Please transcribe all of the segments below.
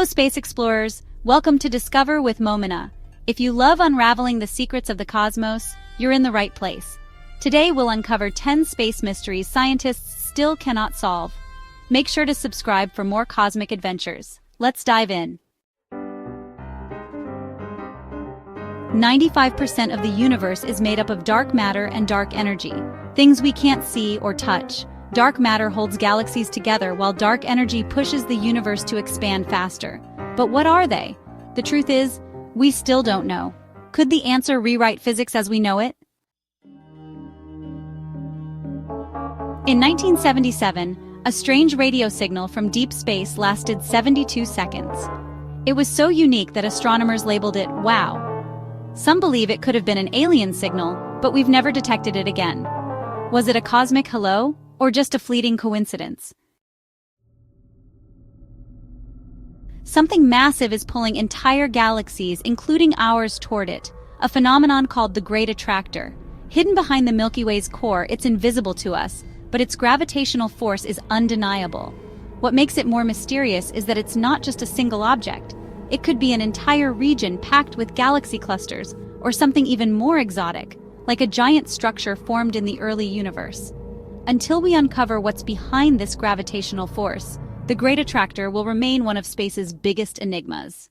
space explorers, welcome to Discover with Momina. If you love unraveling the secrets of the cosmos, you're in the right place. Today we'll uncover 10 space mysteries scientists still cannot solve. Make sure to subscribe for more cosmic adventures. Let's dive in. 95% of the universe is made up of dark matter and dark energy, things we can't see or touch. Dark matter holds galaxies together while dark energy pushes the universe to expand faster. But what are they? The truth is, we still don't know. Could the answer rewrite physics as we know it? In 1977, a strange radio signal from deep space lasted 72 seconds. It was so unique that astronomers labeled it "wow." Some believe it could have been an alien signal, but we've never detected it again. Was it a cosmic hello, or just a fleeting coincidence? Something massive is pulling entire galaxies, including ours, toward it, a phenomenon called the Great Attractor. Hidden behind the Milky Way's core, it's invisible to us, but its gravitational force is undeniable. What makes it more mysterious is that it's not just a single object. It could be an entire region packed with galaxy clusters, or something even more exotic, like a giant structure formed in the early universe. Until we uncover what's behind this gravitational force, the Great Attractor will remain one of space's biggest enigmas.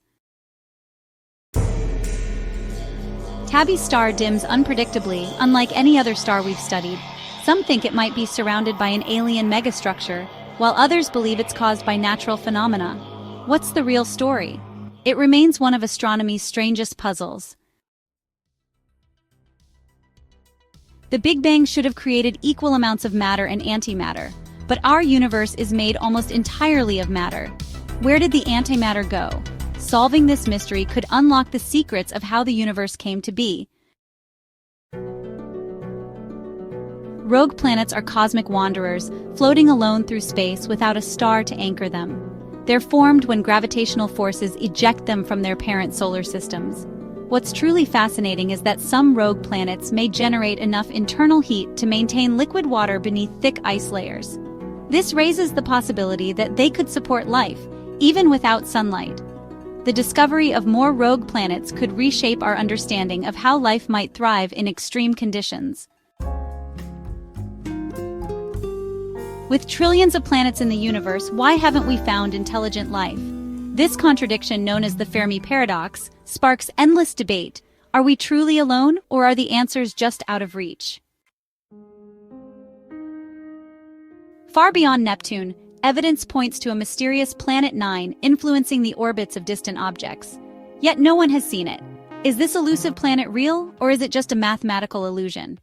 Tabby's star dims unpredictably, unlike any other star we've studied. Some think it might be surrounded by an alien megastructure, while others believe it's caused by natural phenomena. What's the real story? It remains one of astronomy's strangest puzzles. The Big Bang should have created equal amounts of matter and antimatter, but our universe is made almost entirely of matter. Where did the antimatter go? Solving this mystery could unlock the secrets of how the universe came to be. Rogue planets are cosmic wanderers, floating alone through space without a star to anchor them. They're formed when gravitational forces eject them from their parent solar systems. What's truly fascinating is that some rogue planets may generate enough internal heat to maintain liquid water beneath thick ice layers. This raises the possibility that they could support life, even without sunlight. The discovery of more rogue planets could reshape our understanding of how life might thrive in extreme conditions. With trillions of planets in the universe, why haven't we found intelligent life? This contradiction, known as the Fermi paradox, sparks endless debate. Are we truly alone, or are the answers just out of reach? Far beyond Neptune, evidence points to a mysterious Planet 9 influencing the orbits of distant objects. Yet no one has seen it. Is this elusive planet real, or is it just a mathematical illusion?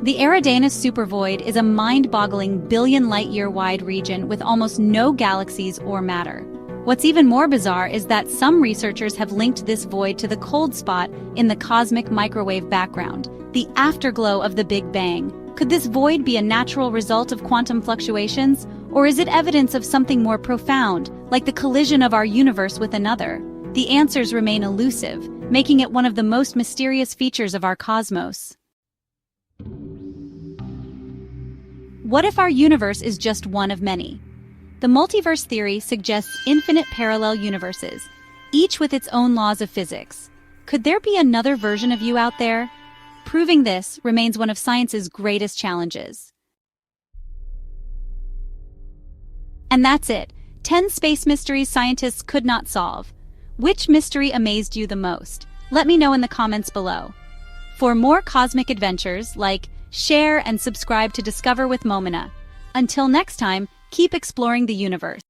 The Eridanus supervoid is a mind-boggling billion-light-year-wide region with almost no galaxies or matter. What's even more bizarre is that some researchers have linked this void to the cold spot in the cosmic microwave background, the afterglow of the Big Bang. Could this void be a natural result of quantum fluctuations, or is it evidence of something more profound, like the collision of our universe with another? The answers remain elusive, making it one of the most mysterious features of our cosmos. What if our universe is just one of many? The multiverse theory suggests infinite parallel universes, each with its own laws of physics. Could there be another version of you out there? Proving this remains one of science's greatest challenges. And that's it. 10 space mysteries scientists could not solve. Which mystery amazed you the most? Let me know in the comments below. For more cosmic adventures, share and subscribe to Discover with Momina. Until next time, keep exploring the universe.